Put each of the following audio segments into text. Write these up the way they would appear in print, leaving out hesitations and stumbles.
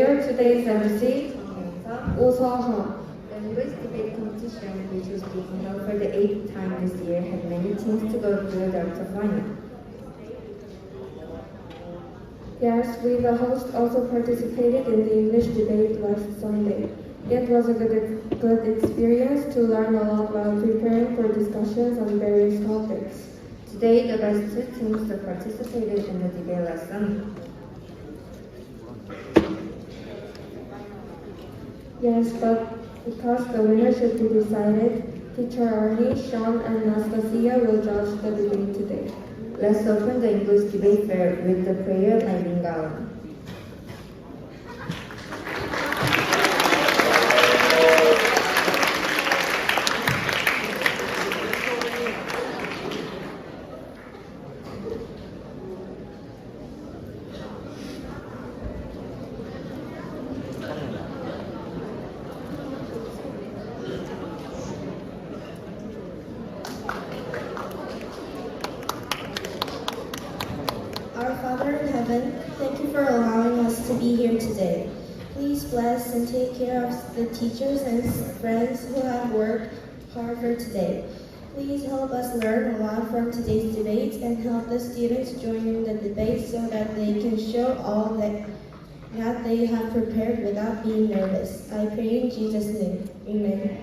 hear today's MC, 오서하. The English debate competition, which is being held for the 8th time this year, had many teams to go through the final. Yes, we the host also participated in the English debate last Sunday. It was a good experience to learn a lot while preparing for discussions on various topics. Today, the best 2 teams that participated in the debate lesson. Yes, but because the winner should be decided, Teacher Arnie, Sean, and Anastasia will judge the debate today. Let's open the English debate fair with the prayer of Nightingale. Our Father in heaven, thank you for allowing us to be here today. Please bless and take care of the teachers and friends who have worked hard for today. Please help us learn a lot from today's debates and help the students join in the debate so that they can show all that they have prepared without being nervous. I pray in Jesus' name. Amen.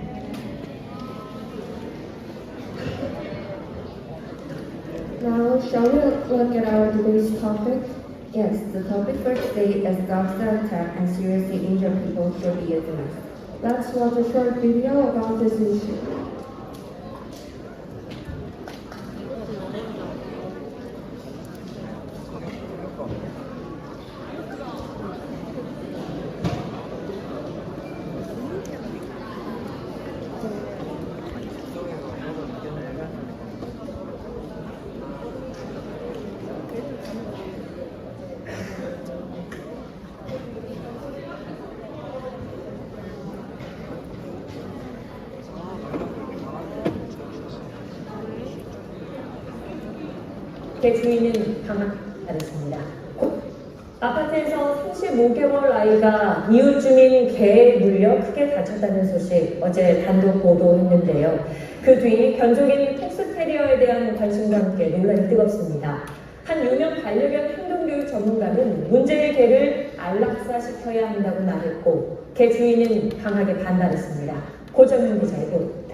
Now, shall we look at our debate's topic? Yes, the topic for today is dogs that attack and seriously injure people should be euthanized. Let's watch a short video about this issue. 개 주인은 방학하였습니다. 아파트에서 35개월 아이가 이웃 주민 개에 물려 크게 다쳤다는 소식 어제 단독 보도했는데요. 그 뒤 견종인 폭스테리어에 대한 관심과 함께 논란이 뜨겁습니다. 한 유명 반려견 행동교육 전문가는 문제의 개를 안락사시켜야 한다고 말했고 개 주인은 강하게 반발했습니다. 고정현 기자의 보도입니다.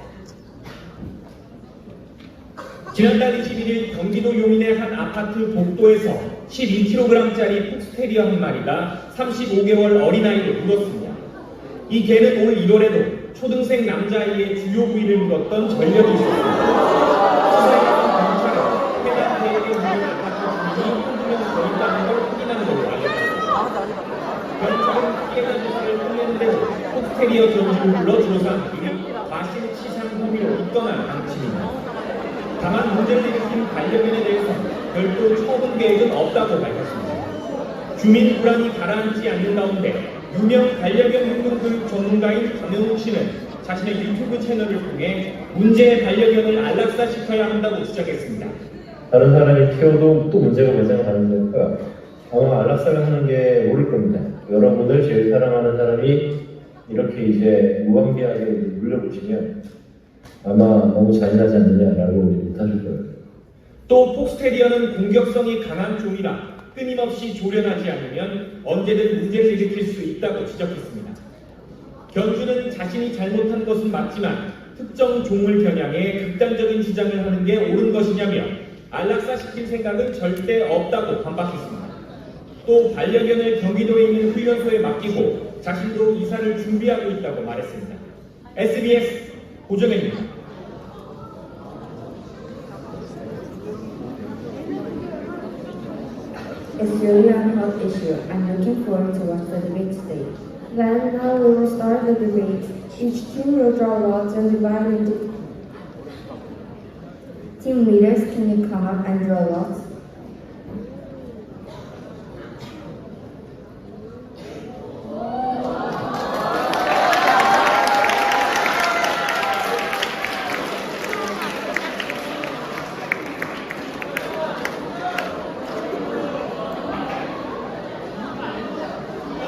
지난달 21일 경기도 용인의 한 아파트 복도에서 12kg짜리 폭스테리어 한 마리가 35개월 어린아이를 물었습니다. 이 개는 올 1월에도 초등생 남자아이의 주요 부위를 물었던 전력이 있었습니다. 수사에 나선 경찰은 해당 개에게 물린 아파트 주민이 한두 명 더 있다는 걸 확인한 걸로 알려졌습니다. 경찰은 피해자 조사를 끝낸 대로 폭스테리어 견주를 불러 조사한 뒤 과실치상 혐의로 입건한 방침입니다. 다만 문제를 일으킨 반려견에 대해서 별도 처분 계획은 없다고 밝혔습니다. 주민 불안이 가라앉지 않는 가운데 유명 반려견 행동교육 전문가인 강영욱 씨는 자신의 유튜브 채널을 통해 문제의 반려견을 안락사시켜야 한다고 주장했습니다. 다른 사람이 키워도 또 문제가 발생하니까 아마 안락사를 하는 게 옳을 겁니다. 여러분을 제일 사랑하는 사람이 이렇게 이제 무방비하게 물려보시면 아마 너무 잔인하지 않느냐라고 못하실 거예요. 또 폭스테리어는 공격성이 강한 종이라 끊임없이 조련하지 않으면 언제든 문제를 일으킬 수 있다고 지적했습니다. 견주는 자신이 잘못한 것은 맞지만 특정 종을 겨냥해 극단적인 주장을 하는 게 옳은 것이냐며 안락사시킬 생각은 절대 없다고 반박했습니다. 또 반려견을 경기도에 있는 훈련소에 맡기고 자신도 이사를 준비하고 있다고 말했습니다. SBS 고정현입니다. It's really a hot issue. I'm looking forward to watch the debate today. Then now we will start the debate. Each team will draw lots and divide into Team leaders, can you come up and draw lots?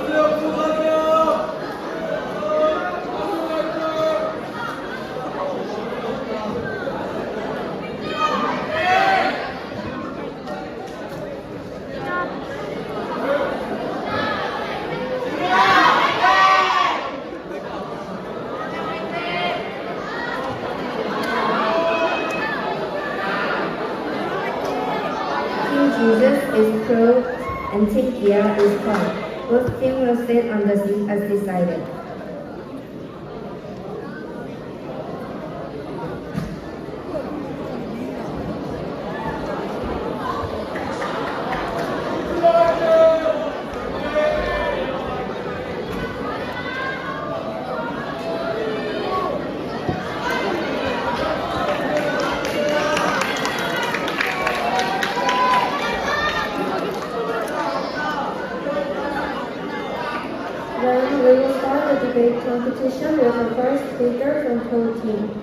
안녕하세요. euthanasia is called. Both teams will sit on the seat as decided. Then we will start the debate competition with the first speaker from Pro Team.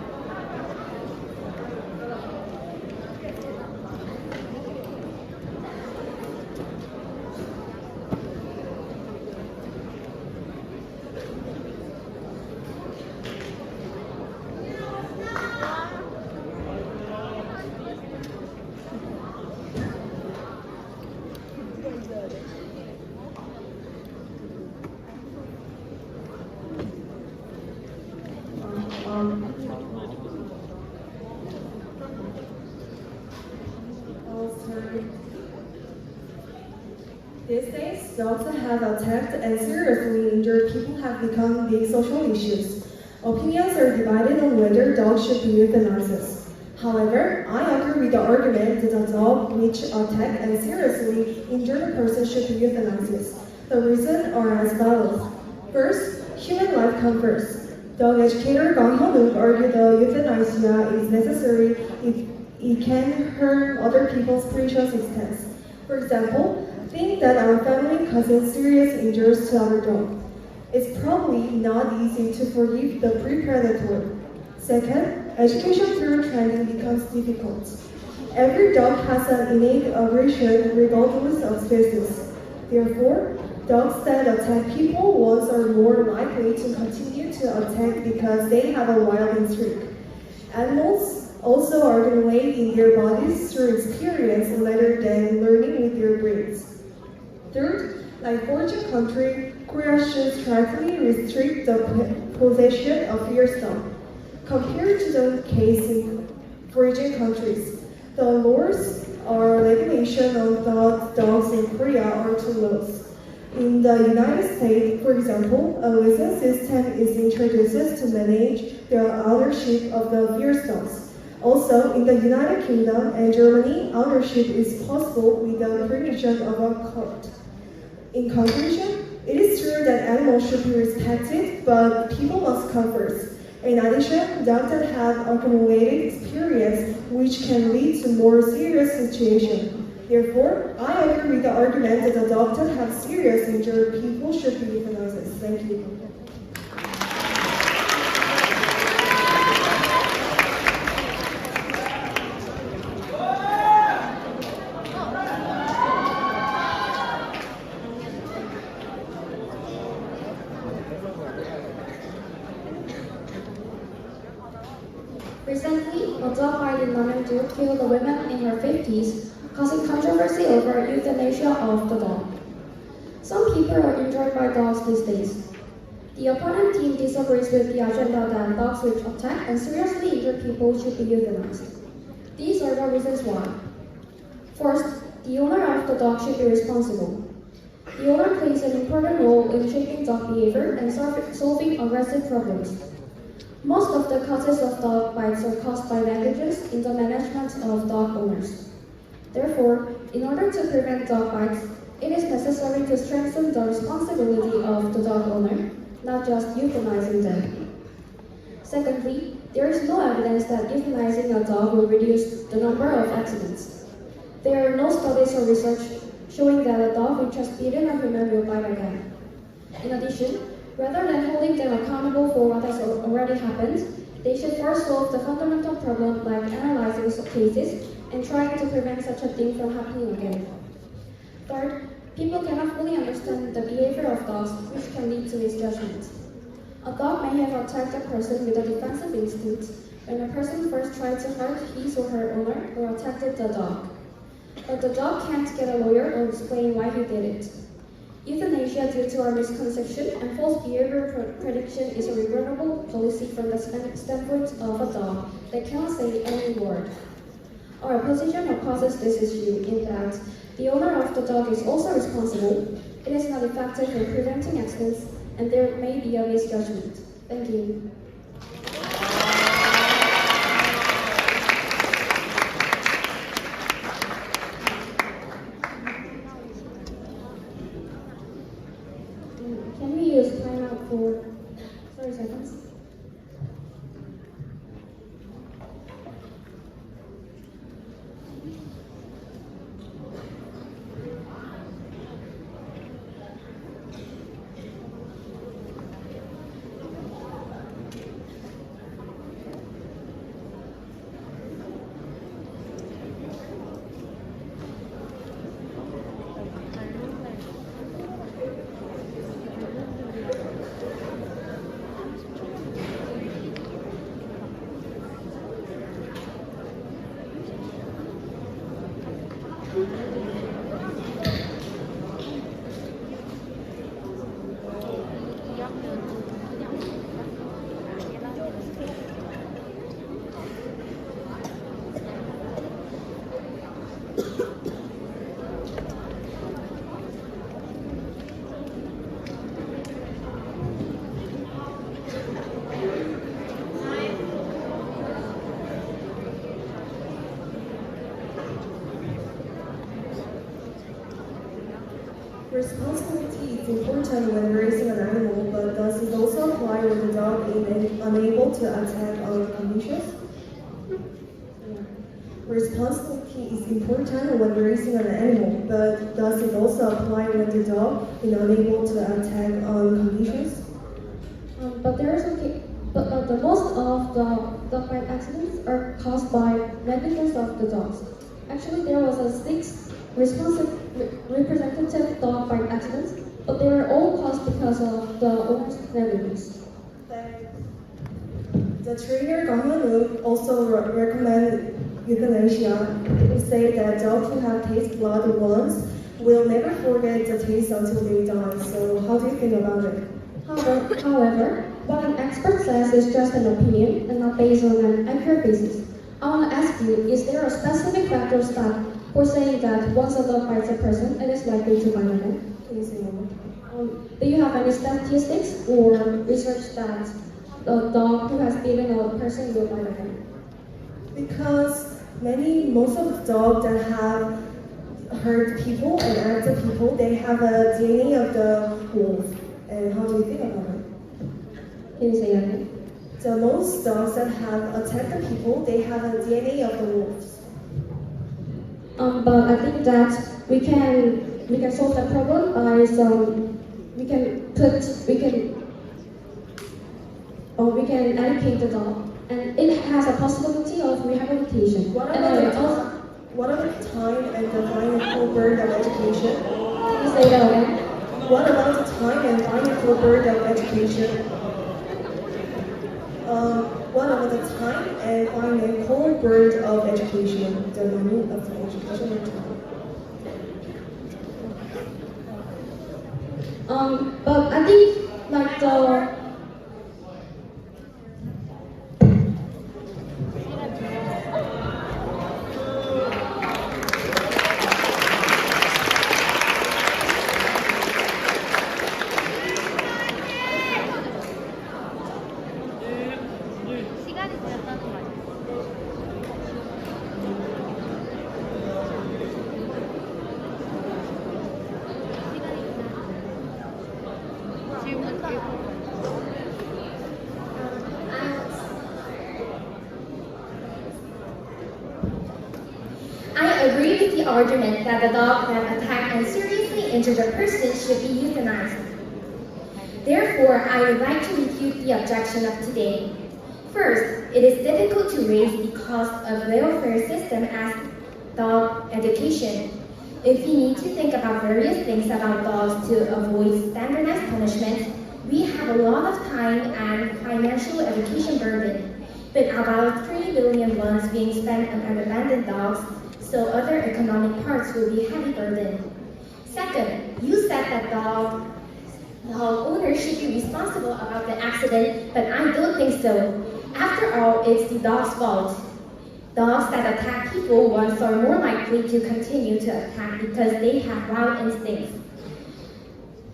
These days, dogs that have attacked and seriously injured people have become big social issues. Opinions are divided on whether dogs should be euthanized. However, I agree with the argument that a dog which attacked and seriously injured a person should be euthanized. The reasons are as follows. First, human life comes first. Dog educator Kang Hyun-wook argued the euthanasia is necessary if it can hurt other people's precious existence. For example, think that our family causes serious injuries to our dog. It's probably not easy to forgive the pre-predator. Second, education through training becomes difficult. Every dog has an innate aggression regardless of species. Therefore, dogs that attack people once are more likely to continue to attack because they have a wild instinct. Animals also accumulate in their bodies through experience rather than learning with their brains. Third, like fortune country, Korea should strictly restrict the possession of fierce dogs. Compared to the case in foreign countries, the laws or regulation on dogs in Korea are too loose. In the United States, for example, a license system is introduced to manage the ownership of the fierce dogs. Also, in the United Kingdom and Germany, ownership is possible with the permission of a court. In conclusion, it is true that animals should be respected, but people must come first. In addition, dogs that have accumulated experience which can lead to more serious situations. Therefore, I agree with the argument that the dogs that have serious injured people should be euthanized. Thank you. Recently, a dog bite in Manado killed a woman in her 50s, causing controversy over euthanasia of the dog. Some people are injured by dogs these days. The opponent team disagrees with the agenda that dogs which attack and seriously injure people should be euthanized. These are the reasons why. First, the owner of the dog should be responsible. The owner plays an important role in shaping dog behavior and solving aggressive problems. Most of the causes of dog bites are caused by negligence in the management of dog owners. Therefore, in order to prevent dog bites, it is necessary to strengthen the responsibility of the dog owner, not just euthanizing them. Secondly, there is no evidence that euthanizing a dog will reduce the number of accidents. There are no studies or research showing that a dog which has bitten a human will bite again. In addition, rather than holding them accountable for what has already happened, they should first solve the fundamental problem by analyzing cases and trying to prevent such a thing from happening again. Third, people cannot fully understand the behavior of dogs, which can lead to misjudgment. A dog may have attacked a person with a defensive instinct when a person first tried to hurt his or her owner or attacked the dog. But the dog can't get a lawyer or explain why he did it. Euthanasia due to our misconception and false behavior prediction is a regrettable policy from the standpoint of a dog that cannot say any word. Our opposition opposes this issue in that The owner of the dog is also responsible. It is not effective in preventing accidents, and there may be a misjudgment. Thank you. Can we use timeout for 30 seconds? Responsibility is important when raising an animal, but does it also apply when the dog is unable to attack other conditions? Responsibility is important when raising an animal, but does it also apply when the dog is unable to attack other conditions? But the most of the dog bite accidents are caused by negligence of the dogs. Actually, there was a 6 representative dog bite accidents, but they were all caused because of the owner's negligence. The trainer government also recommend euthanasia. People say that dogs who have tasted blood once will never forget the taste until they die. So how do you think about it? However, what an expert says is just an opinion and not based on an accurate basis. I want to ask you, is there a specific factor stat for saying that once a dog bites a person, it is likely to bite again? Can you say more? Do you have any statistics or research that the dog who has bitten a person will bite again? Because most of the dogs that have hurt people and attacked people, they have a DNA of the wolf. And how do you think about it? Can you say that again? So most dogs that have attacked people, they have a DNA of the wolves. But I think that we can solve that problem by we can educate the dog, and it has a possibility of rehabilitation. What about the time and the financial burden of education? Can you say that again? What about the time and financial burden of education? What about the time and financial burden of education? The money of the education and time. But I think like the I agree with the argument that the dog that attacked and seriously injured a person should be euthanized. Therefore, I would like to refute the objection of today. First, it is difficult to raise the cost of welfare system as dog education. If we need to think about various things about dogs to avoid standardized punishment, we have a lot of time and financial education burden, but about 3 billion won being spent on abandoned dogs, so other economic parts will be heavy burden. Second, you said that dog owners should be responsible about the accident, but I don't think so. After all, it's the dog's fault. Dogs that attack people once are more likely to continue to attack because they have wild instincts.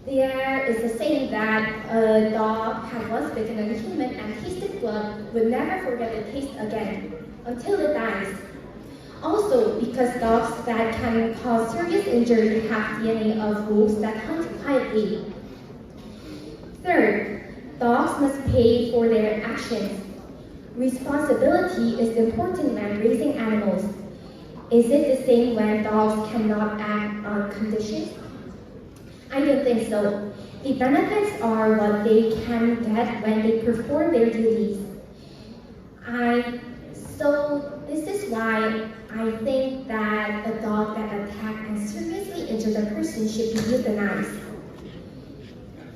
There is a saying that a dog had once bitten a human and tasted blood would never forget the taste again until it dies. Also, because dogs that can cause serious injury have DNA of wolves that hunt quietly. Third, dogs must pay for their actions. Responsibility is important when raising animals. Is it the same when dogs cannot act on conditions? I don't think so. The benefits are what they can get when they perform their duties. So this is why I think that a dog that attacks and seriously injures a person should be euthanized.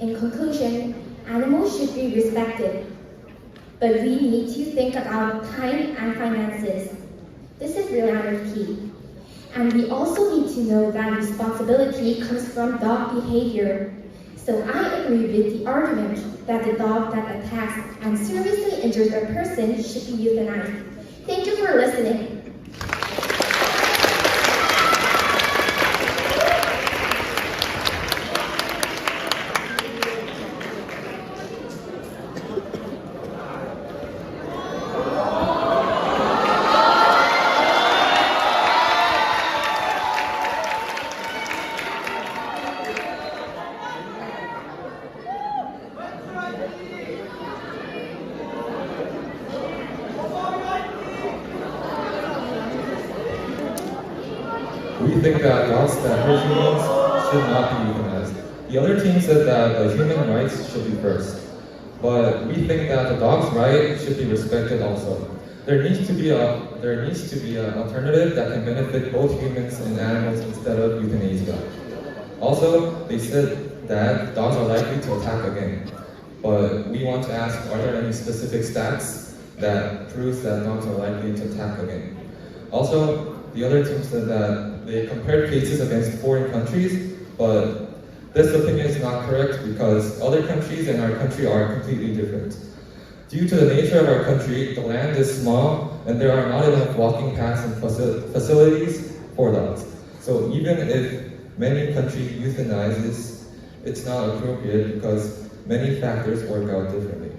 In conclusion, animals should be respected, but we need to think about time and finances. This is really key. And we also need to know that responsibility comes from dog behavior. So I agree with the argument that the dog that attacks and seriously injures a person should be euthanized. Thank you for listening. We think that dogs that hurt humans should not be euthanized. The other team said that the human rights should be first, but we think that the dog's right should be respected also. There needs to be an alternative that can benefit both humans and animals instead of euthanasia. Also, they said that dogs are likely to attack again, but we want to ask, are there any specific stats that proves that dogs are likely to attack again? Also, the other team said that they compared cases against foreign countries, but this opinion is not correct because other countries and our country are completely different. Due to the nature of our country, the land is small and there are not enough walking paths and facilities for dogs. So even if many countries euthanizes, it's not appropriate because many factors work out differently.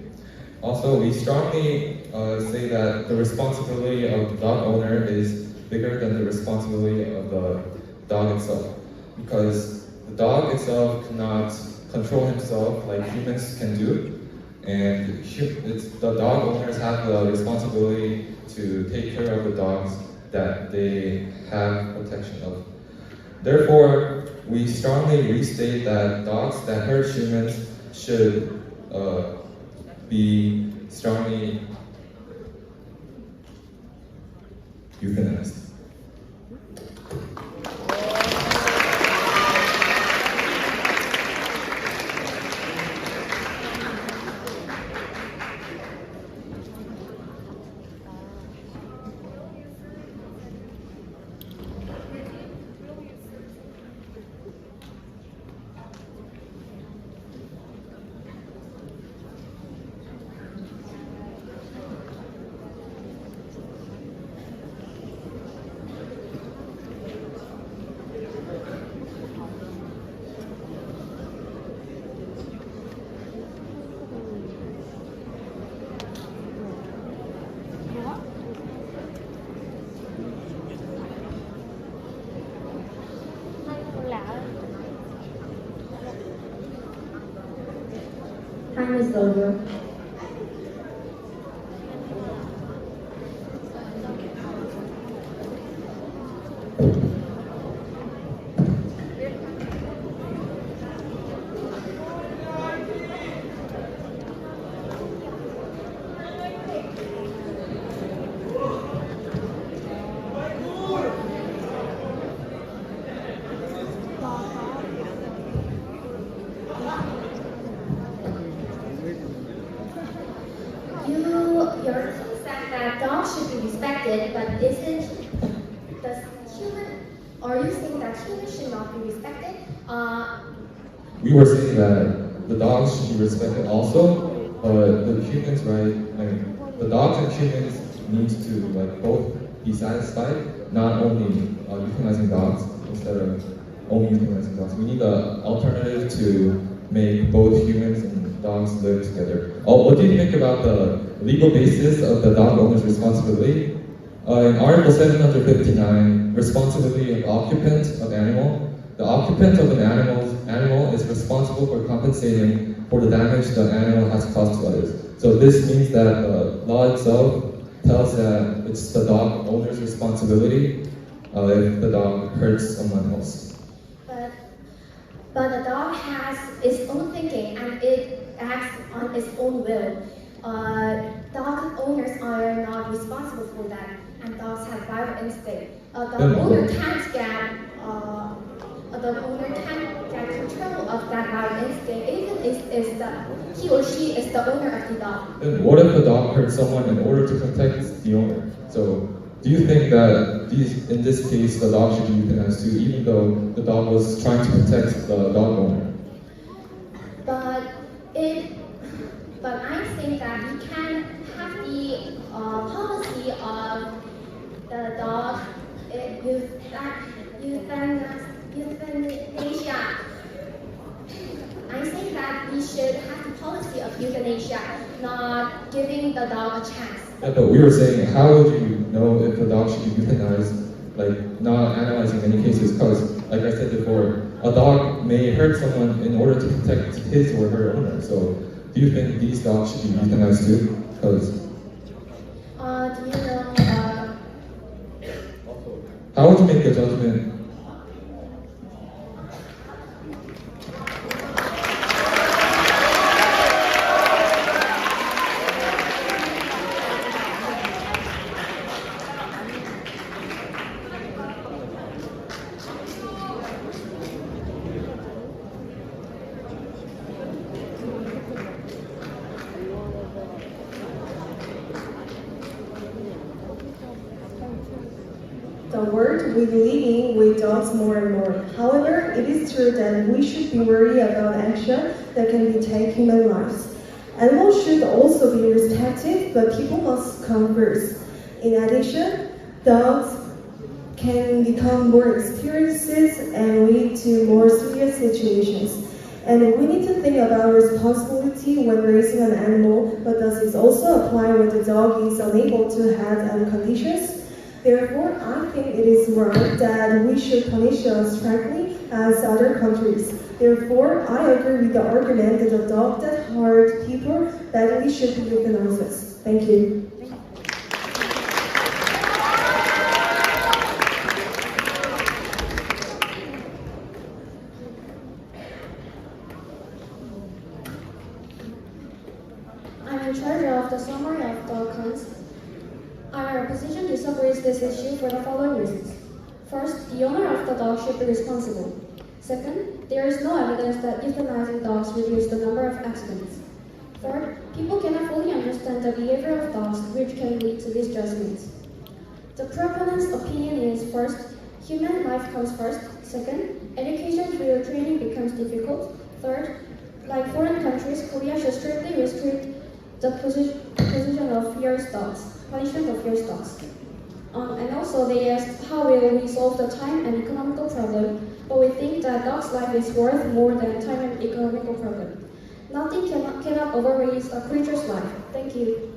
Also, we strongly say that the responsibility of the dog owner is bigger than the responsibility of the dog itself, because the dog itself cannot control himself like humans can do, and the dog owners have the responsibility to take care of the dogs that they have protection of. Therefore, we strongly restate that dogs that hurt humans should be strongly euthanized. Time is over. Your team said that dogs should be respected, but are you saying that humans should not be respected? We were saying that the dogs should be respected also, but the humans, right? The dogs and humans need to both be satisfied, not only euthanizing dogs instead of only euthanizing dogs. We need an alternative to make both humans and dogs live together. What do you think about the legal basis of the dog owner's responsibility? In Article 759, responsibility of occupant of animal. The occupant of an animal is responsible for compensating for the damage the animal has caused to others. So this means that the law itself tells that it's the dog owner's responsibility if the dog hurts someone else. But the dog has its own thinking and it acts on its own will. Dog owners are not responsible for that, and dogs have vital instinct. The owner can't get control of that vital instinct, even if he or she is the owner of the dog. Then what if the dog hurts someone in order to protect the owner? So do you think that in this case the dog should be euthanized too, even though the dog was trying to protect the dog owner? But I think that we can have the policy of the dog euthanasia. I think that we should have the policy of euthanasia, not giving the dog a chance. Yeah, but we were saying, how would you know if a dog should be euthanized? Like, not analyzing many cases, because, like I said before, a dog may hurt someone in order to protect his or her owner. So, do you think these dogs should be euthanized too? Because do you know? How would you make the judgment? The world we live in with dogs more and more. However, it is true that we should be worried about action that can take human lives. Animals should also be respected, but people must come first. In addition, dogs can become more experienced and lead to more serious situations. And we need to think about responsibility when raising an animal, but does this also apply when the dog is unable to have any conditions? Therefore, I think it is right that we should punish as strictly as other countries. Therefore, I agree with the argument that a dog that hurt people badly should be euthanized. Thank you. I'm in charge of the summary of the cons. Our opposition disagrees this issue for the following reasons. First, the owner of the dog should be responsible. Second, there is no evidence that euthanizing dogs reduces the number of accidents. Third, people cannot fully understand the behavior of dogs, which can lead to these judgments. The proponent's opinion is, first, human life comes first. Second, education through training becomes difficult. Third, like foreign countries, Korea should strictly restrict the position of fierce dogs. Punishment of fierce dogs. And also they asked how will we solve the time and economical problem, but we think that dog's life is worth more than time and economical problem. Nothing cannot overrate a creature's life. Thank you.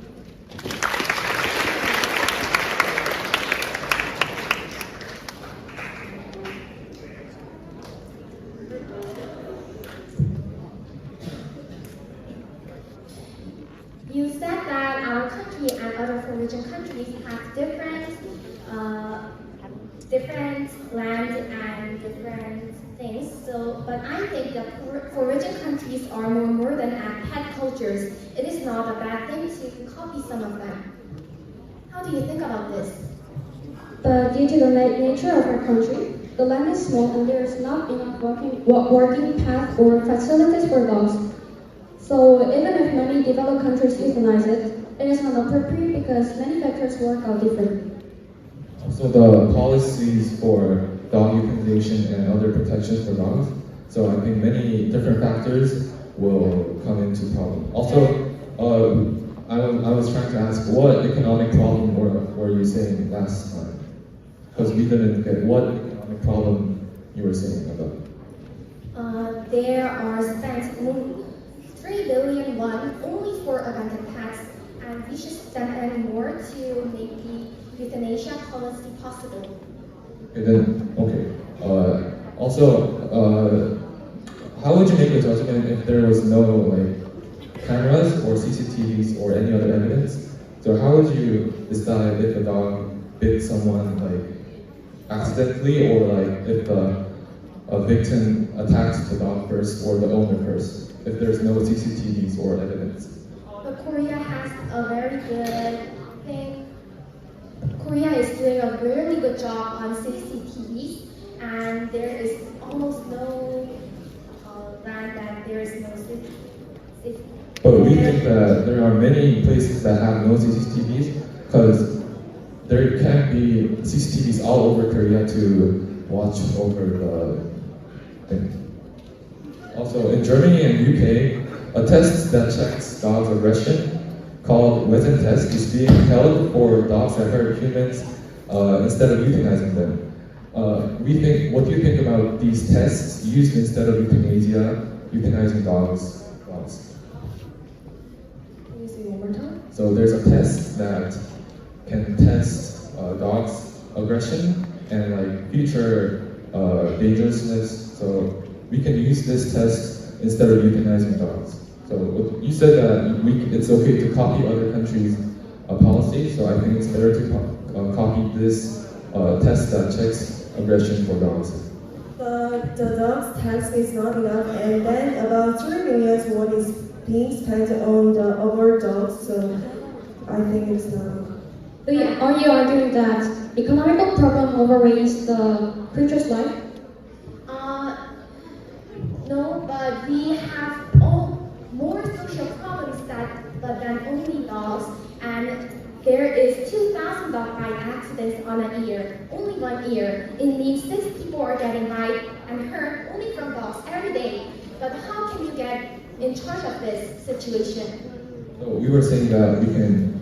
You said that our country and other foreign countries have different land and different things. So, but I think that foreign countries are more than pet cultures. It is not a bad thing to copy some of them. How do you think about this? But due to the nature of our country, the land is small and there is not enough working path or facilities for dogs. So even if many developed countries euthanize it, it is not appropriate because many factors work out differently. Also, the policies for dog euthanization and other protections for dogs. So I think many different factors will come into problem. Also, I was trying to ask what economic problem were you saying last time? Because we didn't get what economic problem you were saying about. There are spent 3 billion won only for a rental tax, and we should spend more to make the euthanasia policy possible. Okay, then, okay. Also, how would you make a judgment if there was no cameras or CCTVs or any other evidence? So how would you decide if a dog bit someone accidentally, or if a victim attacks the dog first or the owner first, if there's no CCTVs or evidence? But Korea has a very good thing. Korea is doing a really good job on CCTVs, and there is almost no land that there is no CCTV. But we think that there are many places that have no CCTVs, because there can be CCTVs all over Korea to watch over the thing. Also, in Germany and UK, a test that checks dogs' aggression called Wezen test is being held for dogs that hurt humans instead of euthanizing them. What do you think about these tests used instead of euthanasia, euthanizing dogs? Can you say one more time? So there's a test that can test dogs' aggression and future dangerousness. So we can use this test instead of euthanizing dogs. So you said that it's okay to copy other countries' policy. So I think it's better to copy this test that checks aggression for dogs. But the dog's tax is not enough, and then about 3 million won is being spent on the other dogs, so I think it's not. Are you arguing that economical problem overweighs the creature's life? No, but we have more social problems than only dogs, and there is 2,000 dog bite accidents on a year, only 1 year. It means 6 people are getting bite and hurt only from dogs every day. But how can you get in charge of this situation? So we were saying that we can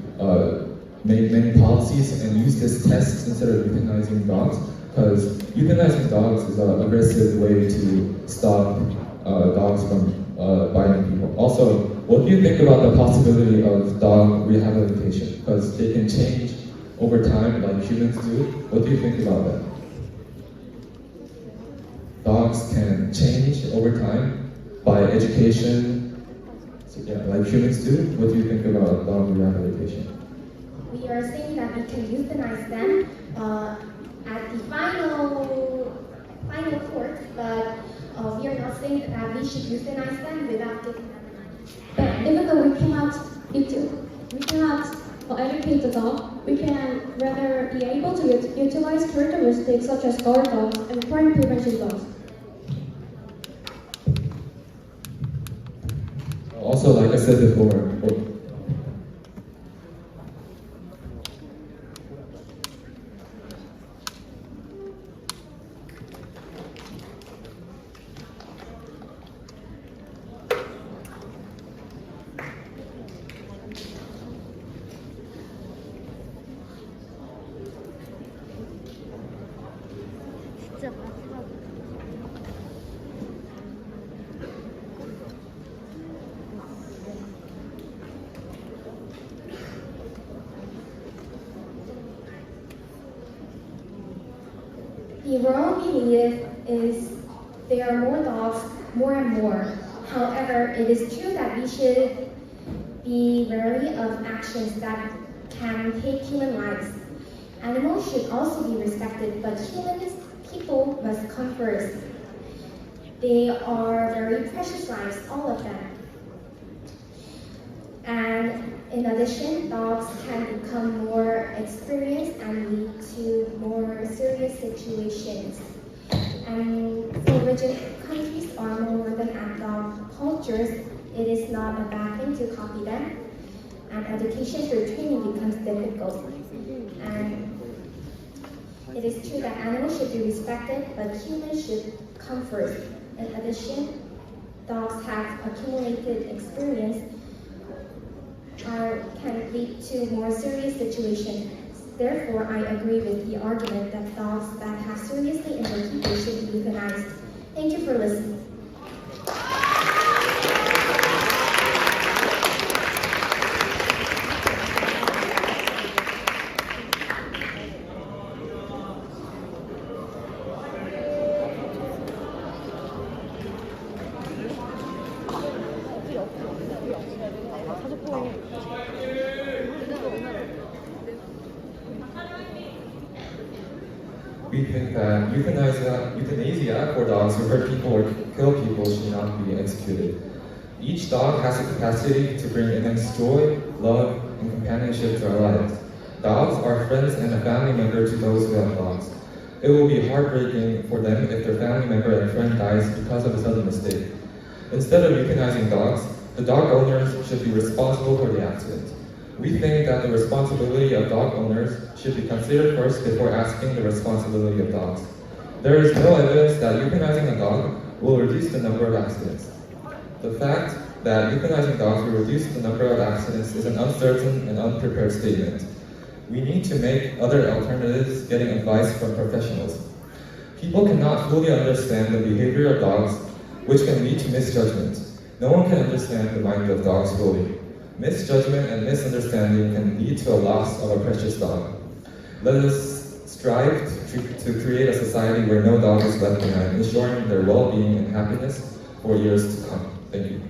make many policies and use this test instead of euthanizing dogs, because euthanizing dogs is an aggressive way to stop dogs from biting people. Also, what do you think about the possibility of dog rehabilitation? Because they can change over time like humans do. What do you think about that? Dogs can change over time by education, like humans do. What do you think about dog rehabilitation? We are saying that we can euthanize them at the final court, but we are not saying that we should euthanize them without giving them But even though we cannot educate the dog, we can rather be able to utilize characteristics such as guard dogs and crime prevention dogs. Also, like I said before, The wrong belief is there are more dogs, more and more. However, it is true that we should be wary of actions that can take human lives. Animals should also be respected, but people must come first. They are very precious lives, all of them. And in addition, dogs can become more experienced and lead to more serious situations. And for rigid countries or more modern and dog cultures, it is not a bad thing to copy them. And education through training becomes difficult. And it is true that animals should be respected, but humans should come first. In addition, dogs have accumulated experience lead to more serious situations. Therefore, I agree with the argument that dogs that have seriously injured people should be euthanized. Thank you for listening. We think that euthanasia for dogs who hurt people or kill people should not be executed. Each dog has the capacity to bring immense joy, love, and companionship to our lives. Dogs are friends and a family member to those who have dogs. It will be heartbreaking for them if their family member and friend dies because of a sudden mistake. Instead of euthanizing dogs, the dog owners should be responsible for the accident. We think that the responsibility of dog owners should be considered first before asking the responsibility of dogs. There is no evidence that euthanizing a dog will reduce the number of accidents. The fact that euthanizing dogs will reduce the number of accidents is an uncertain and unprepared statement. We need to make other alternatives, getting advice from professionals. People cannot fully understand the behavior of dogs, which can lead to misjudgment. No one can understand the mind of dogs fully. Misjudgment and misunderstanding can lead to a loss of a precious dog. Let us strive to create a society where no dog is left behind, ensuring their well-being and happiness for years to come. Thank you.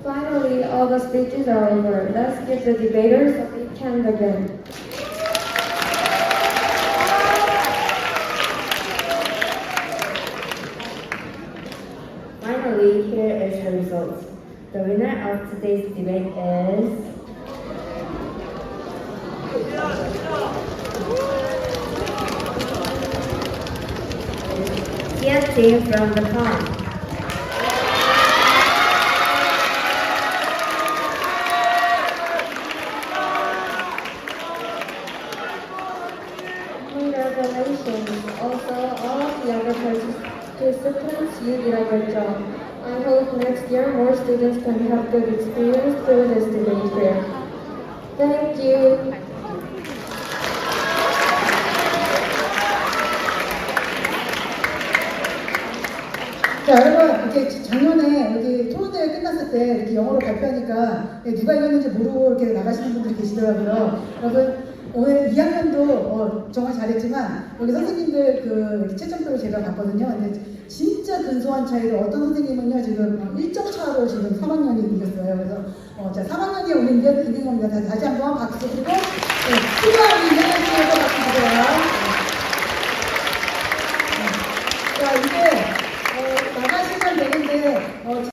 Finally, all the speeches are over. Let's give the debaters a big hand again. Finally, here is the result. The winner of today's debate is Tia Team from the pond. Congratulations. Also, all of the other participants, you did a good job. I hope next year more students can have good experience through this debate fair. Thank you. 자, 여러분, 이렇게 작년에 여기 토론대회 끝났을 때 이렇게 영어로 발표하니까 누가 이겼는지 모르고 이렇게 나가시는 분들이 계시더라고요. 여러분, 오늘 2학년도 정말 잘했지만 여기 선생님들 그 채점표를 제가 봤거든요. 근데 진짜 근소한 차이로 어떤 선생님은요 지금 1점 차로 지금 3학년이 이겼어요. 그래서 자 3학년이 오늘 이긴 겁니다. 다시 한번 박수 드리고 투자하기